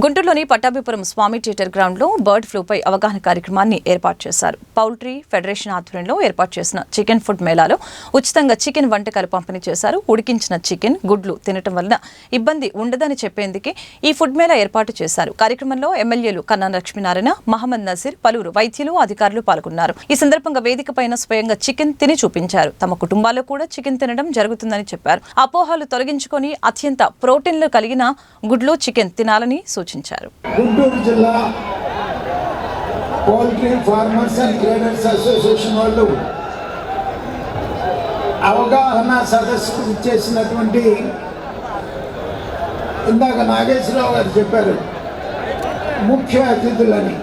గుంటూరులోని పట్టాభిపురం స్వామి theatre ground లో bird ఫ్లూపై అవగాహన కార్యక్రమాన్ని ఏర్పాటు చేశారు. పౌల్ట్రీ ఫెడరేషన్ ఆధ్వర్యంలో ఏర్పాటు చేసిన చికెన్ ఫుడ్ మేళాలో ఉచితంగా చికెన్ వంటకాలు పంపిణీ చేశారు. ఉడికించిన చికెన్, గుడ్లు తినటం వలన ఇబ్బంది ఉండదని చెప్పేందుకే ఈ ఫుడ్ మేళా ఏర్పాటు చేశారు. కార్యక్రమంలో ఎమ్మెల్యేలు కన్నా లక్ష్మీనారాయణ, మహమ్మద్ నసీర్, పలువురు వైద్యులు, అధికారులు పాల్గొన్నారు. ఈ సందర్భంగా వేదిక పైన స్వయంగా చికెన్ తిని చూపించారు. తమ కుటుంబాల్లో కూడా చికెన్ తినడం జరుగుతుందని చెప్పారు. అపోహలు తొలగించుకొని అత్యంత ప్రోటీన్లు కలిగిన గుడ్లు, చికెన్ తినాలని సూచించారు. గుంటూరు జిల్లా poultry farmers and traders association వాళ్ళు అవగాహన సదస్సుకు చేసినటువంటి ఇందాక నాగేశ్వరరావు గారు చెప్పారు ముఖ్య అతిథులని.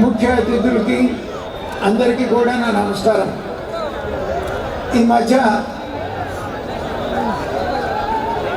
ముఖ్య అతిథులకి అందరికీ కూడా నా నమస్కారం. ఈ మధ్య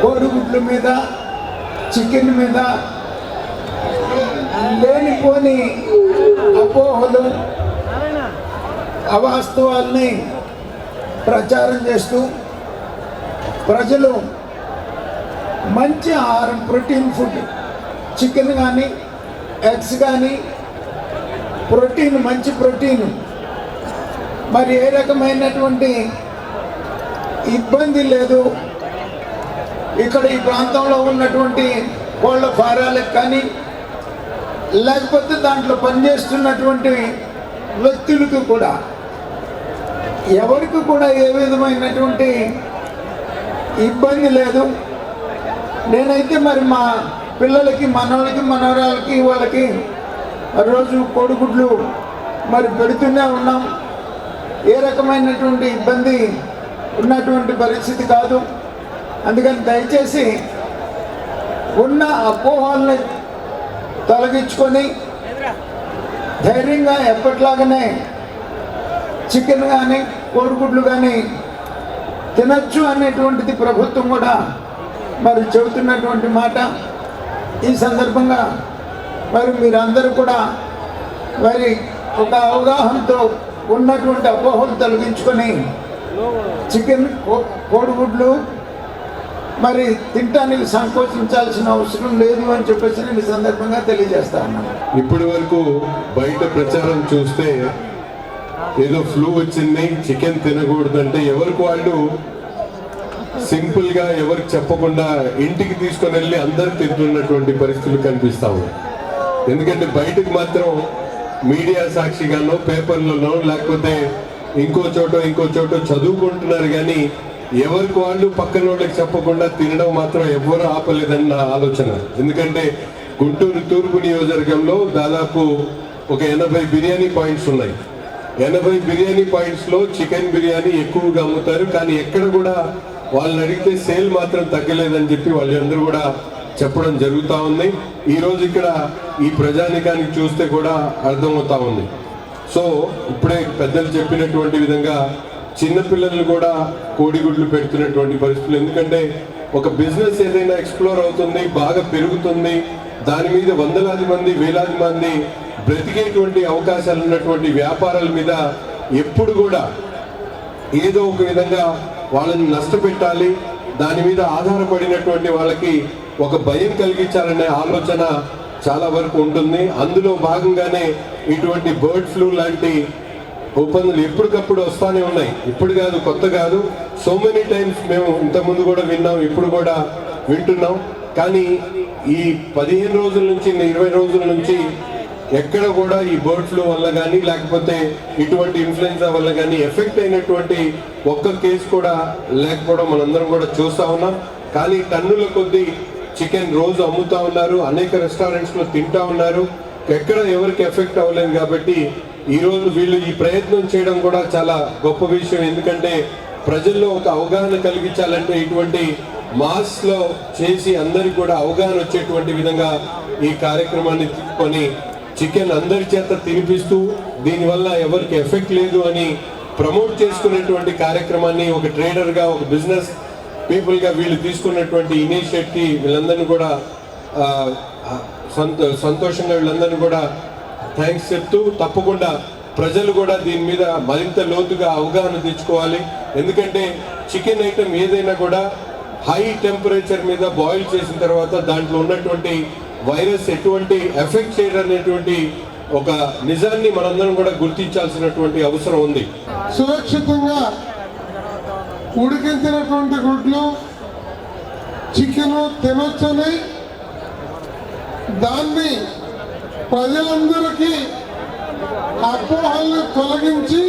కోడిగుడ్ల మీద, చికెన్ మీద లేనిపోని అపోహలు, అవాస్తవాల్ని ప్రచారం చేస్తూ ప్రజలు మంచి ఆహారం, ప్రోటీన్ ఫుడ్, చికెన్ కానీ, ఎగ్స్ కానీ, ప్రోటీన్, మంచి ప్రోటీన్, మరి ఏ రకమైనటువంటి ఇబ్బంది లేదు. ఇక్కడ ఈ ప్రాంతంలో ఉన్నటువంటి కోళ్ళ ఫారాలకు కానీ, లేకపోతే దాంట్లో పనిచేస్తున్నటువంటి వ్యక్తులకు కూడా ఎవరికి కూడా ఏ విధమైనటువంటి ఇబ్బంది లేదు. నేనైతే మరి మా పిల్లలకి, మనవలకి, మనవరాలకి, వాళ్ళకి రోజు కోడిగుడ్లు మరి పెడుతూనే ఉన్నాం. ఏ రకమైనటువంటి ఇబ్బంది ఉన్నటువంటి పరిస్థితి కాదు. అందుకని దయచేసి ఉన్న అపోహల్ని తొలగించుకొని ధైర్యంగా ఎప్పట్లాగానే చికెన్ కానీ, కోడిగుడ్లు కానీ తినచ్చు అనేటువంటిది ప్రభుత్వం కూడా మరి చెబుతున్నటువంటి మాట. ఈ సందర్భంగా మరి మీరందరూ కూడా మరి ఒక అవగాహనతో ఉన్నటువంటి అపోహలు తొలగించుకొని చికెన్, కోడిగుడ్లు మరి తినడానికి సంకోచించాల్సిన అవసరం లేదు అని చెప్పేసి నేను ఈ సందర్భంగా తెలియజేస్తా ఉన్నాను. ఇప్పటి వరకు బయట ప్రచారం చూస్తే ఏదో ఫ్లూ వచ్చింది, చికెన్ తినకూడదంటే ఎవరికి వాళ్ళు సింపుల్ గా ఎవరికి చెప్పకుండా ఇంటికి తీసుకొని వెళ్ళి అందరు తింటున్నటువంటి పరిస్థితులు కనిపిస్తా ఉన్నాయి. ఎందుకంటే బయటకు మాత్రం మీడియా సాక్షిగానో, పేపర్లలో, లేకపోతే ఇంకో చోట చదువుకుంటున్నారు. కానీ ఎవరికి వాళ్ళు పక్కన వాళ్ళకి చెప్పకుండా తినడం మాత్రం ఎవ్వరూ ఆపలేదని నా ఆలోచన. ఎందుకంటే గుంటూరు తూర్పు నియోజకవర్గంలో దాదాపు ఒక 80 బిర్యానీ పాయింట్స్ ఉన్నాయి. 80 బిర్యానీ పాయింట్స్లో చికెన్ బిర్యానీ ఎక్కువగా అమ్ముతారు. కానీ ఎక్కడ కూడా వాళ్ళని అడిగితే సేల్ మాత్రం తగ్గలేదని చెప్పి వాళ్ళందరూ కూడా చెప్పడం జరుగుతూ ఉంది. ఈరోజు ఇక్కడ ఈ ప్రజానికానికి చూస్తే కూడా అర్థమవుతా ఉంది. సో ఇప్పుడే పెద్దలు చెప్పినటువంటి విధంగా చిన్నపిల్లలు కూడా కోడిగుడ్లు పెడుతున్నటువంటి పరిస్థితులు. ఎందుకంటే ఒక బిజినెస్ ఏదైనా ఎక్స్ప్లోర్ అవుతుంది, బాగా పెరుగుతుంది, దాని మీద వందలాది మంది, వేలాది మంది బ్రతికేటువంటి అవకాశాలు ఉన్నటువంటి వ్యాపారాల మీద ఎప్పుడు కూడా ఏదో ఒక విధంగా వాళ్ళని నష్టపెట్టాలి, దాని మీద ఆధారపడినటువంటి వాళ్ళకి ఒక భయం కలిగించాలనే ఆలోచన చాలా వరకు ఉంటుంది. అందులో భాగంగానే ఇటువంటి బర్డ్ ఫ్లూ లాంటి ఒప్పందాలు ఎప్పటికప్పుడు వస్తూనే ఉన్నాయి. ఇప్పుడు కాదు, కొత్త కాదు. సో మెనీ టైమ్స్ మేము ఇంతకుముందు కూడా విన్నాం, ఇప్పుడు కూడా వింటున్నాం. కానీ ఈ 15 రోజుల నుంచి, 20 రోజుల నుంచి ఎక్కడ కూడా ఈ బర్డ్ ఫ్లూ వల్ల కానీ, లేకపోతే ఇటువంటి ఇన్ఫ్లుయెన్జా వల్ల కానీ ఎఫెక్ట్ అయినటువంటి ఒక్క కేసు కూడా లేకపోవడం మనందరం కూడా చూస్తూ ఉన్నాం. కానీ టన్నుల కొద్దీ చికెన్ రోజు అమ్ముతూ ఉన్నారు, అనేక రెస్టారెంట్స్లో తింటూ ఉన్నారు. ఎక్కడ ఎవరికి ఎఫెక్ట్ అవ్వలేదు. కాబట్టి ఈరోజు వీళ్ళు ఈ ప్రయత్నం చేయడం కూడా చాలా గొప్ప విషయం. ఎందుకంటే ప్రజల్లో ఒక అవగాహన కలిగించాలంటే ఇటువంటి మాస్లో చేసి అందరికి కూడా అవగాహన వచ్చేటువంటి విధంగా ఈ కార్యక్రమాన్ని తీసుకొని చికెన్ అందరి చేత తినిపిస్తూ దీనివల్ల ఎవరికి ఎఫెక్ట్ లేదు అని ప్రమోట్ చేసుకునేటువంటి కార్యక్రమాన్ని ఒక ట్రేడర్గా, ఒక బిజినెస్ పీపుల్గా వీళ్ళు తీసుకున్నటువంటి ఇనిషియేటివ్కి వీళ్ళందరినీ కూడా సంతోషంగా వీళ్ళందరినీ కూడా థ్యాంక్స్ చెప్తూ, తప్పకుండా ప్రజలు కూడా దీని మీద మరింత లోతుగా అవగాహన తెచ్చుకోవాలి. ఎందుకంటే చికెన్ ఐటమ్ ఏదైనా కూడా హై టెంపరేచర్ మీద బాయిల్ చేసిన తర్వాత దాంట్లో ఉన్నటువంటి వైరస్ ఎటువంటి ఎఫెక్ట్ చేయడనేటువంటి ఒక నిజాన్ని మనందరం కూడా గుర్తించాల్సినటువంటి అవసరం ఉంది. సురక్షితంగా ఉడికించినటువంటి గుడ్లు చికెన్ తినొచ్చని దాన్ని ప్రజలందరికీ అపోహల్ని తొలగించి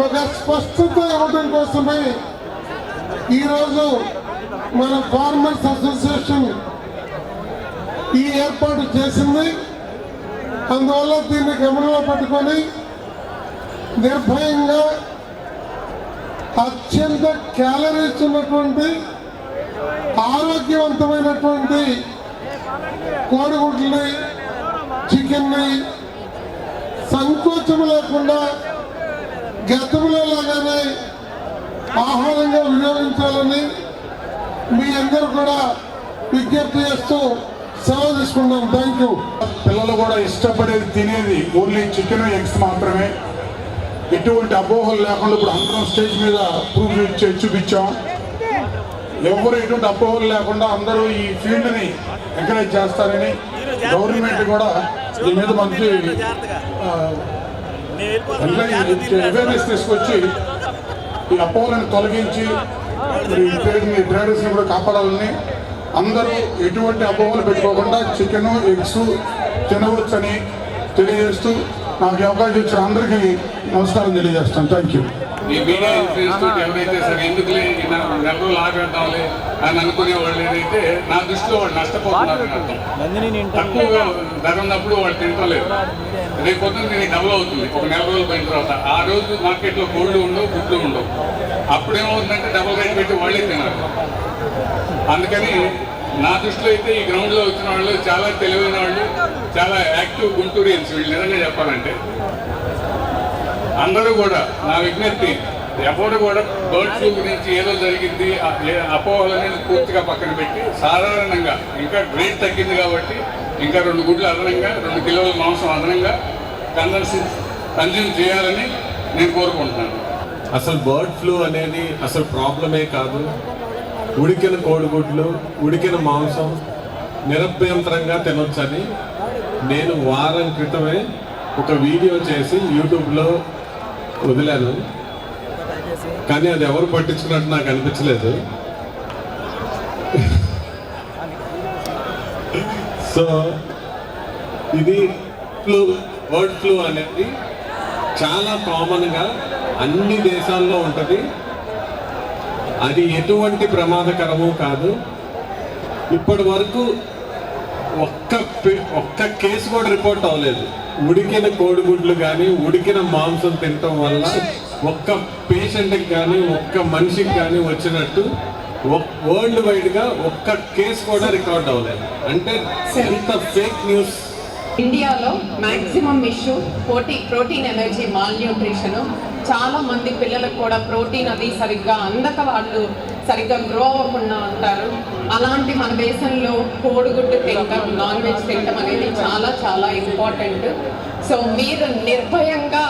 ఒక స్పష్టత ఇవ్వడం కోసమే ఈరోజు మన ఫార్మర్స్ అసోసియేషన్ ఈ ఏర్పాటు చేసింది. అందువల్ల దీన్ని గమనంలో పెట్టుకొని నిర్భయంగా అత్యంత క్యాలరీస్ ఉన్నటువంటి ఆరోగ్యవంతమైనటువంటి కోడిగుడ్లని చికెన్ని సంకోచం లేకుండా గతంలో లాగానే ఆహారంగా వినియోగించాలని మీ అందరూ కూడా విజ్ఞప్తి చేస్తూ సెలవు తీసుకున్నాం. Thank you. పిల్లలు కూడా ఇష్టపడేది తినేది ఓన్లీ చికెన్ ఎగ్స్ మాత్రమే. ఎటువంటి అపోహలు లేకుండా ఇప్పుడు అందరం స్టేజ్ మీద ప్రూఫ్ చూపించాం. ఎవరు ఎటువంటి అపోహలు లేకుండా అందరూ ఈ ఫీల్డ్ని ఎంకరేజ్ చేస్తారని గవర్నమెంట్ కూడా దీని మీద మంచి అవేర్నెస్ తీసుకొచ్చి ఈ అపోహలను తొలగించి ఈ ట్రేడర్స్ని కూడా కాపాడాలని, అందరూ ఎటువంటి అపోహలు పెట్టుకోకుండా చికెన్ ఎగ్స్ తినవచ్చని తెలియజేస్తూ నాకు అవకాశం ఇచ్చిన అందరికీ నమస్కారం తెలియజేస్తాను. Thank you. ఈ మీడియా ఇన్స్టిట్యూట్ ఎవరైతే సరే ఎందుకులే నెల రోజులు ఆగేద్దాంలే అని అనుకునే వాళ్ళు ఏదైతే నా దృష్టిలో వాళ్ళు నష్టపోతున్నారు అని అర్థం. తక్కువగా ధర ఉన్నప్పుడు వాళ్ళు తింటలేదు. రేపు పొద్దున్న దీనికి డబుల్ అవుతుంది ఒక నెల రోజులు పోయిన తర్వాత. ఆ రోజు మార్కెట్లో కోళ్ళు ఉండవు, గుడ్లు ఉండవు. అప్పుడేమవుతుందంటే డబుల్ రేట్ పెట్టి వాళ్ళే తినాలి. అందుకని నా దృష్టిలో అయితే ఈ గ్రౌండ్లో వచ్చిన వాళ్ళు చాలా తెలివైన వాళ్ళు, చాలా యాక్టివ్ గుంటూరియన్స్ వీళ్ళు. నిజంగా చెప్పాలంటే అందరూ కూడా నా విజ్ఞప్తి, ఎవరు కూడా బర్డ్ ఫ్లూ గురించి ఏదో జరిగింది అపోహలని పూర్తిగా పక్కన పెట్టి సాధారణంగా ఇంకా రేట్ తగ్గింది కాబట్టి ఇంకా 2 గుడ్లు అదనంగా 2 కిలోల మాంసం అదనంగా కన్జ్యూమ్ చేయాలని నేను కోరుకుంటున్నాను. అసలు బర్డ్ ఫ్లూ అనేది అసలు ప్రాబ్లమే కాదు. ఉడికిన కోడిగుడ్లు, ఉడికిన మాంసం నిరభ్యంతరంగా తినొచ్చని నేను వారం క్రితమే ఒక వీడియో చేసి యూట్యూబ్లో వదిలాను. కానీ అది ఎవరు పట్టించుకున్నట్టు నాకు అనిపించలేదు. సో ఇది బర్డ్ ఫ్లూ అనేది చాలా కామన్గా అన్ని దేశాల్లో ఉంటుంది. అది ఎటువంటి ప్రమాదకరము కాదు. ఇప్పటి వరకు ఒక్క కేసు కూడా రిపోర్ట్ అవ్వలేదు. ఉడికిన కోడిగుడ్లు కానీ ఉడికిన మాంసం తినటం వల్ల ఒక్క పేషెంట్కి కానీ ఒక్క మనిషికి కానీ వచ్చినట్టు వరల్డ్ వైడ్గా ఒక్క కేసు కూడా రికార్డ్ అవ్వలేదు. అంటే ఎంత ఫేక్ న్యూస్. ఇండియాలో maximum issue protein energy malnutrition. చాలా మంది పిల్లలకు కూడా ప్రోటీన్ అది సరిగ్గా అందక వాళ్ళు సరిగ్గా గ్రో అవ్వకుండా ఉంటారు. అలాంటి మన దేశంలో కోడిగుడ్డు తినటం, నాన్ వెజ్ తినటం అనేది చాలా చాలా ఇంపార్టెంట్. సో మీరు నిర్భయంగా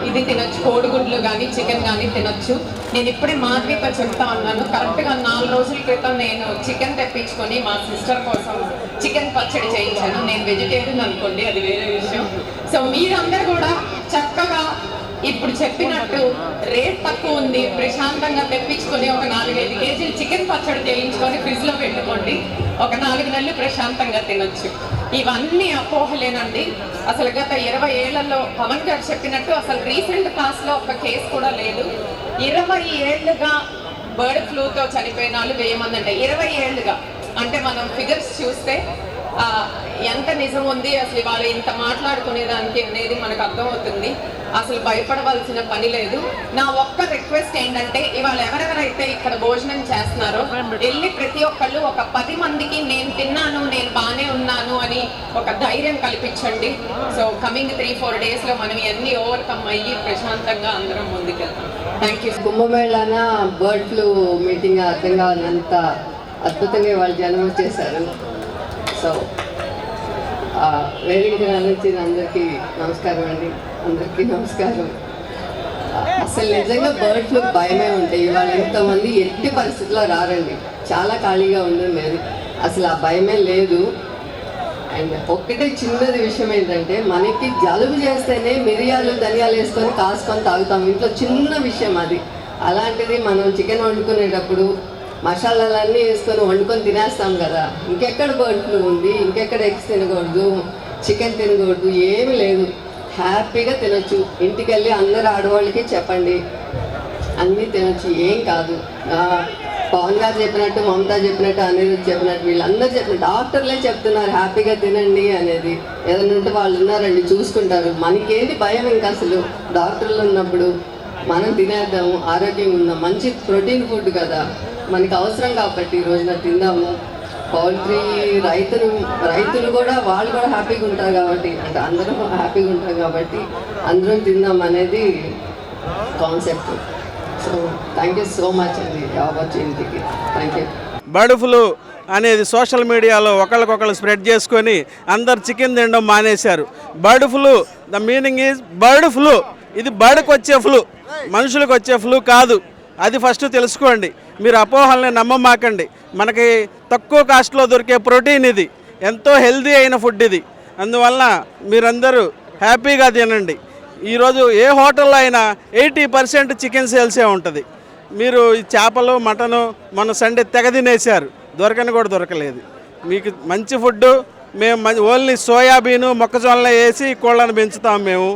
ఇది తినొచ్చు, కోడిగుడ్లు కానీ చికెన్ కానీ తినొచ్చు. నేను ఇప్పుడే మాధవితో చెప్తా ఉన్నాను, కరెక్ట్గా 4 రోజుల క్రితం నేను చికెన్ తెప్పించుకొని మా సిస్టర్ కోసం చికెన్ పచ్చడి చేయించాను. నేను వెజిటేరియన్ అనుకోండి, అది వేరే విషయం. సో మీరందరూ కూడా చక్కగా ఇప్పుడు చెప్పినట్టు రేట్ తక్కువ ఉంది, ప్రశాంతంగా తెప్పించుకొని ఒక 4-5 కేజీలు చికెన్ పచ్చడి చేయించుకొని ఫ్రిడ్జ్లో పెట్టుకోండి. ఒక 4 నెలలు ప్రశాంతంగా తినొచ్చు. ఇవన్నీ అపోహలేనండి. అసలు గత 20 ఏళ్లలో పవన్ గారు చెప్పినట్టు అసలు రీసెంట్ పాస్ట్లో ఒక కేసు కూడా లేదు. 20 ఏళ్లుగా బర్డ్ ఫ్లూతో చనిపోయిన వాళ్ళు 1000 మంది అంటే 20 ఏళ్లుగా. అంటే మనం ఫిగర్స్ చూస్తే ఎంత నిజం ఉంది అసలు వాళ్ళు ఇంత మాట్లాడుకునేదానికి అనేది మనకు అర్థమవుతుంది. అసలు భయపడవలసిన పని లేదు. నా ఒక్క రిక్వెస్ట్ ఏంటంటే, ఇవాళ ఎవరెవరైతే ఇక్కడ భోజనం చేస్తున్నారో వెళ్ళి ప్రతి ఒక్కళ్ళు ఒక 10 మందికి నేను తిన్నాను, నేను బాగానే ఉన్నాను అని ఒక ధైర్యం కల్పించండి. సో కమింగ్ 3-4 డేస్లో మనం ఇవన్నీ ఓవర్కమ్ అయ్యి ప్రశాంతంగా అందరం ముందుకెళ్తాం. Thank you. కుంభమేళాన బర్డ్ ఫ్లూ మీటింగ్ అర్థం కావాలంత అద్భుతంగా వాళ్ళు జనం చేశారు. సో వేదిక ఆలోచన అందరికీ నమస్కారం అండి. అందరికీ నమస్కారం. అసలు నిజంగా బర్డ్ ఫ్లూ భయమే ఉంటాయి. ఇవాళ ఇంతమంది ఎట్టి పరిస్థితుల్లో రారండి, చాలా ఖాళీగా ఉండేది. అసలు ఆ భయమే లేదు. అండ్ ఒక్కటే చిన్నది విషయం ఏంటంటే, మనకి జలుబు చేస్తేనే మిరియాలు ధనియాలు వేసుకొని కాసుకొని తాగుతాం ఇంట్లో, చిన్న విషయం అది. అలాంటిది మనం చికెన్ వండుకునేటప్పుడు మసాలాలన్నీ వేసుకొని వండుకొని తినేస్తాం కదా. ఇంకెక్కడ బర్డ్ ఫ్లూ ఉంది, ఇంకెక్కడ ఎగ్స్ తినకూడదు, చికెన్ తినకూడదు, ఏమీ లేదు. హ్యాపీగా తినొచ్చు. ఇంటికి వెళ్ళి అందరు ఆడవాళ్ళకి చెప్పండి, అన్నీ తినొచ్చు, ఏం కాదు. పవన్ గారు చెప్పినట్టు, మమతా చెప్పినట్టు, అనిరుద్ధ్ చెప్పినట్టు, వీళ్ళందరూ చెప్పినట్టు, డాక్టర్లే చెప్తున్నారు హ్యాపీగా తినండి అనేది. ఏదైనా ఉంటే వాళ్ళు ఉన్నారండి, చూసుకుంటారు. మనకేంటి భయం ఇంకా అసలు? డాక్టర్లు ఉన్నప్పుడు మనం తినేద్దాము, ఆరోగ్యంగా ఉందాం. మంచి ప్రోటీన్ ఫుడ్ కదా, మనకి అవసరం కాబట్టి ఈ రోజున తిందాము. పౌల్ట్రీ రైతులు కూడా వాళ్ళు కూడా హ్యాపీగా ఉంటారు కాబట్టి, అంటే అందరం హ్యాపీగా ఉంటాం కాబట్టి అందరం తిందాం అనేది concept. So thank you so much అండి ఆపర్చునిటీకి. Thank you. బర్డ్ ఫ్లూ అనేది సోషల్ మీడియాలో ఒకరికొకరు స్ప్రెడ్ చేసుకొని అందరు చికెన్ తినడం మానేశారు. Bird flu, the meaning is bird flu. ఇది బర్డ్కి వచ్చే ఫ్లూ, మనుషులకు వచ్చే ఫ్లూ కాదు. అది ఫస్ట్ తెలుసుకోండి. మీరు అపోహల్ని నమ్మమాకండి. మనకి తక్కువ కాస్ట్లో దొరికే ప్రోటీన్ ఇది, ఎంతో హెల్దీ అయిన ఫుడ్ ఇది. అందువల్ల మీరందరూ హ్యాపీగా తినండి. ఈరోజు ఏ హోటల్లో అయినా 80% చికెన్ సేల్సే ఉంటుంది. మీరు ఈ చేపలు, మటను మన సండే తెగ తినేశారు, దొరకని కూడా దొరకలేదు. మీకు మంచి ఫుడ్డు మేము ఓన్లీ సోయాబీను, మొక్కజొన్న వేసి కోళ్ళను పెంచుతాం మేము.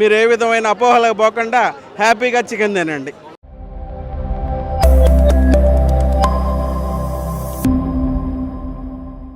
మీరు ఏ విధమైన అపోహలకు పోకుండా హ్యాపీగా చికెన్ తినండి.